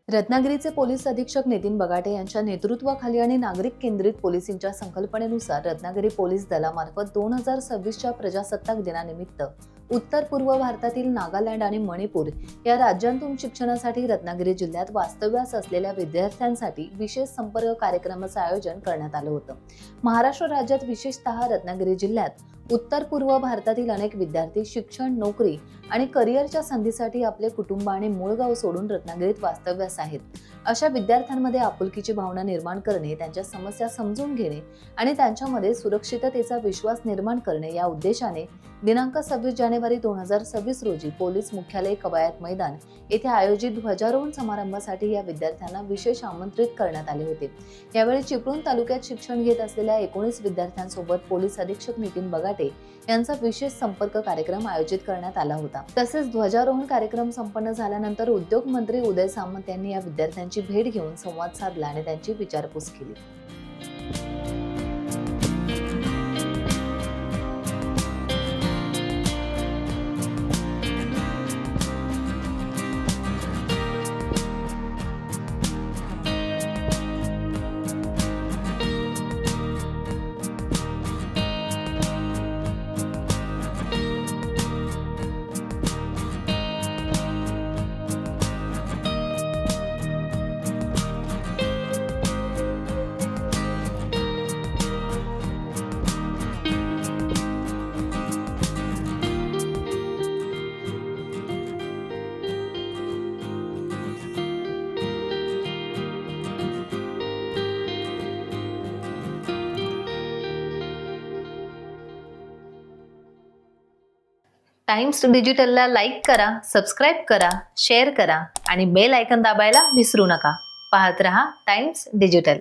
रत्नागिरीचे पोलीस अधीक्षक नितीन बगाटे यांच्या नेतृत्वाखाली आणि नागरिक केंद्रित पोलिसिंगच्या संकल्पनेनुसार रत्नागिरी पोलीस दलामार्फत 2026च्या प्रजासत्ताक दिनानिमित्त उत्तर पूर्व भारतातील नागालँड आणि मणिपूर या राज्यांतून शिक्षणासाठी रत्नागिरी जिल्ह्यात वास्तव्यास असलेल्या विद्यार्थ्यांसाठी विशेष संपर्क कार्यक्रमाचे आयोजन करण्यात आलं होतं। महाराष्ट्र राज्यात विशेषतः रत्नागिरी जिल्ह्यात उत्तर पूर्व भारतातील अनेक विद्यार्थी शिक्षण, नोकरी आणि करिअरच्या संधीसाठी आपले कुटुंब आणि मूळ गाव सोडून रत्नागिरीत वास्तव्यास आहेत। अशा विद्यार्थ्यांमध्ये आपुलकीची भावना निर्माण करणे, त्यांच्या समस्या समजून घेणे आणि त्यांच्यामध्ये सुरक्षिततेचा विश्वास निर्माण करणे या उद्देशाने दिनांक 26 जानेवारी 2026 रोजी पोलीस मुख्यालय कवायत मैदान येथे आयोजित ध्वजारोहण समारंभासाठी या विद्यार्थ्यांना विशेष आमंत्रित करण्यात आले होते। यावेळी चिपळूण तालुक्यात शिक्षण घेत असलेल्या 19 विद्यार्थ्यांसोबत पोलीस अधीक्षक नितीन बगाटे यांचा विशेष संपर्क कार्यक्रम आयोजित करण्यात आला होता। तसेच ध्वजारोहण कार्यक्रम संपन्न झाल्यानंतर उद्योग मंत्री उदय सामंत यांनी या विद्यार्थ्यांची भेट घेऊन संवाद साधला आणि त्यांची विचारपूस केली। टाइम्स डिजिटलला लाईक करा, सबस्क्राइब करा, शेअर करा आणि बेल आयकॉन दाबायला विसरू नका। पाहत रहा टाइम्स डिजिटल।